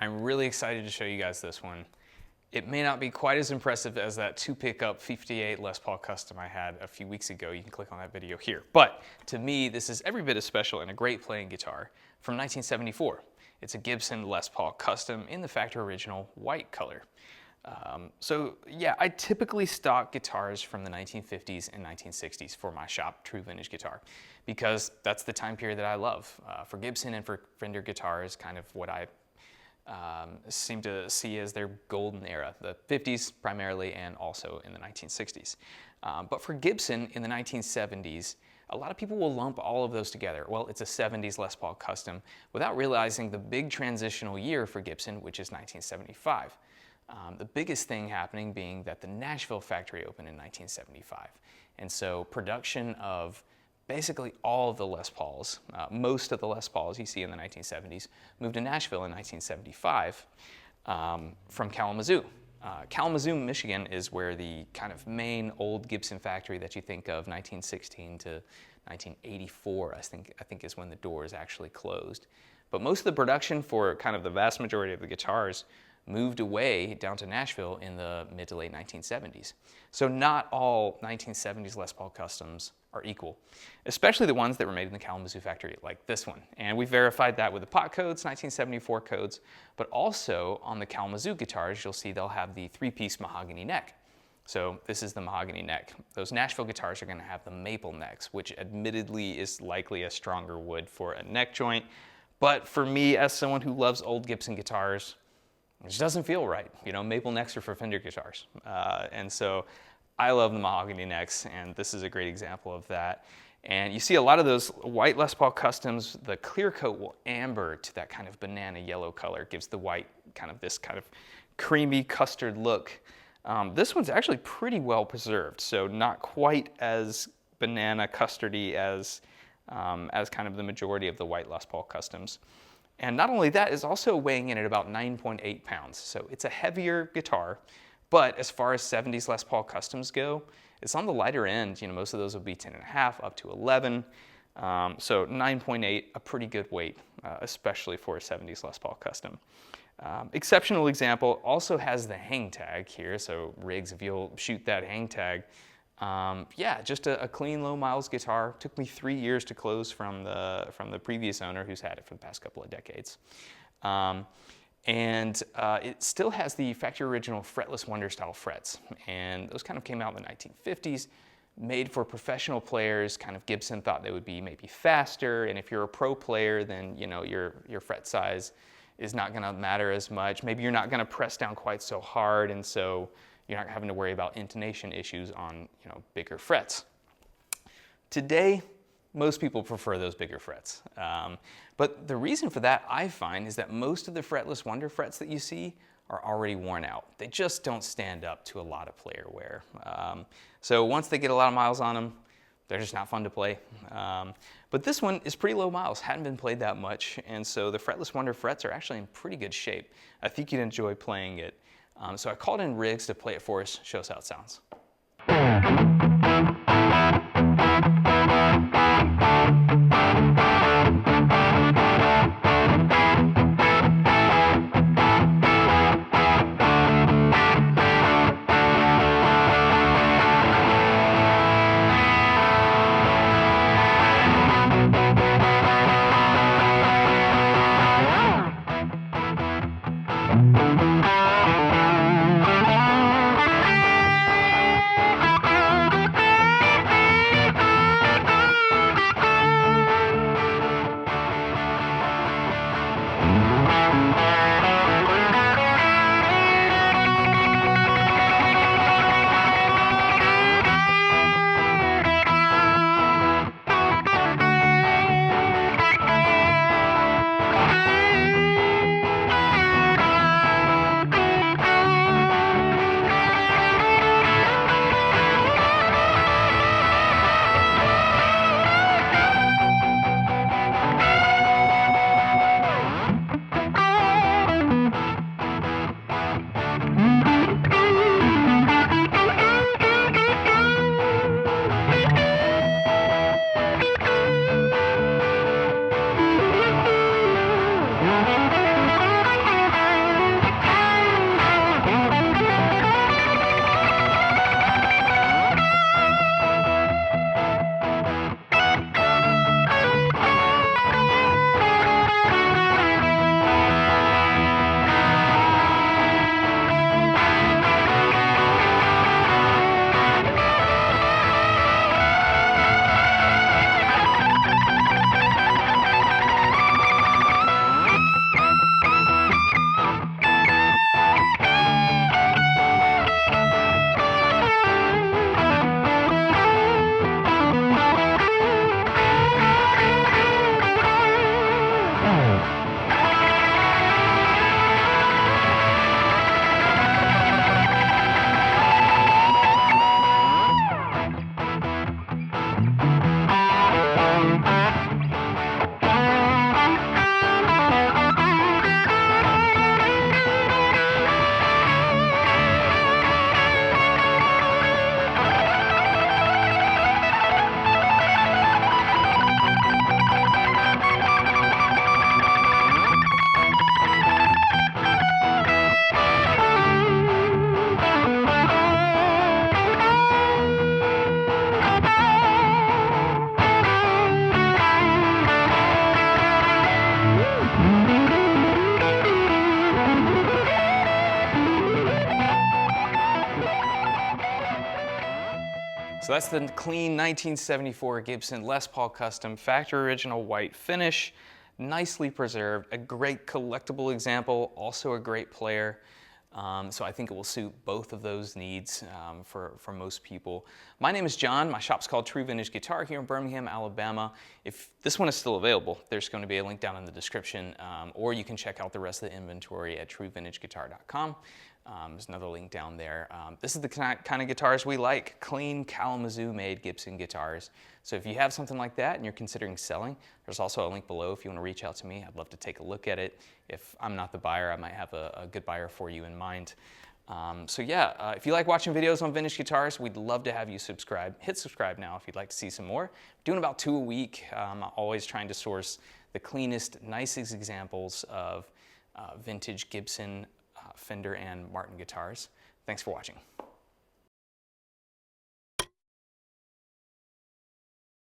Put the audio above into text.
I'm really excited to show you guys this one. It may not be quite as impressive as that 2-pickup 58 Les Paul Custom I had a few weeks ago. You can click on that video here. But to me, this is every bit as special and a great playing guitar from 1974. It's a Gibson Les Paul Custom in the factory original white color. So yeah, I typically stock guitars from the 1950s and 1960s for my shop true vintage guitar because that's the time period that I love. For Gibson and for Fender guitars, kind of what I seem to see as their golden era, the 50s primarily and also in the 1960s. But for Gibson in the 1970s, a lot of people will lump all of those together. Well, it's a 70s Les Paul Custom without realizing the big transitional year for Gibson, which is 1975. The biggest thing happening being that the Nashville factory opened in 1975. And so production of basically all of the Les Pauls, most of the Les Pauls you see in the 1970s, moved to Nashville in 1975 from Kalamazoo. Kalamazoo, Michigan is where the kind of main old Gibson factory that you think of, 1916 to 1984, I think is when the doors actually closed. But most of the production for kind of the vast majority of the guitars moved away down to Nashville in the mid to late 1970s. So not all 1970s Les Paul Customs are equal, especially the ones that were made in the Kalamazoo factory, like this one. And we verified that with the pot codes, 1974 codes, but also on the Kalamazoo guitars, you'll see they'll have the 3-piece mahogany neck. So this is the mahogany neck. Those Nashville guitars are gonna have the maple necks, which admittedly is likely a stronger wood for a neck joint. But for me, as someone who loves old Gibson guitars, it just doesn't feel right. You know, maple necks are for Fender guitars. And so I love the mahogany necks, and this is a great example of that. And you see a lot of those white Les Paul Customs, the clear coat will amber to that kind of banana yellow color. It gives the white kind of this kind of creamy custard look. This one's actually pretty well preserved, so not quite as banana custardy as kind of the majority of the white Les Paul Customs. And not only that, it's also weighing in at about 9.8 pounds. So it's a heavier guitar, but as far as 70s Les Paul Customs go, it's on the lighter end. You know, most of those will be 10.5 up to 11. So 9.8, a pretty good weight, especially for a 70s Les Paul Custom. Exceptional example, also has the hang tag here. So Riggs, if you'll shoot that hang tag, yeah, just a clean low miles guitar. Took me 3 years to close from the previous owner who's had it for the past couple of decades. It still has the factory original fretless Wonder style frets, and those kind of came out in the 1950s, made for professional players. Kind of Gibson thought they would be maybe faster, and if you're a pro player, then you know your fret size is not going to matter as much. Maybe you're not going to press down quite so hard, and so you're not having to worry about intonation issues on, you know, bigger frets. Today, most people prefer those bigger frets. But the reason for that, I find, is that most of the fretless Wonder frets that you see are already worn out. They just don't stand up to a lot of player wear. So once they get a lot of miles on them, they're just not fun to play. But this one is pretty low miles, hadn't been played that much, and so the fretless Wonder frets are actually in pretty good shape. I think you'd enjoy playing it. So I called in Riggs to play it for us, show us how it sounds. So that's the clean 1974 Gibson Les Paul Custom, factory original white finish, nicely preserved, a great collectible example, also a great player. So I think it will suit both of those needs for most people. My name is John. My shop's called True Vintage Guitar here in Birmingham, Alabama. If this one is still available, there's going to be a link down in the description, or you can check out the rest of the inventory at truevintageguitar.com. There's another link down there. This is the kind of guitars we like, clean Kalamazoo made Gibson guitars. So if you have something like that and you're considering selling, there's also a link below if you want to reach out to me. I'd love to take a look at it. If I'm not the buyer, I might have a good buyer for you in mind. So yeah, if you like watching videos on vintage guitars, we'd love to have you subscribe. Hit subscribe now if you'd like to see some more. We're doing about 2 a week. I'm always trying to source the cleanest, nicest examples of vintage Gibson, Fender, and Martin guitars. Thanks for watching.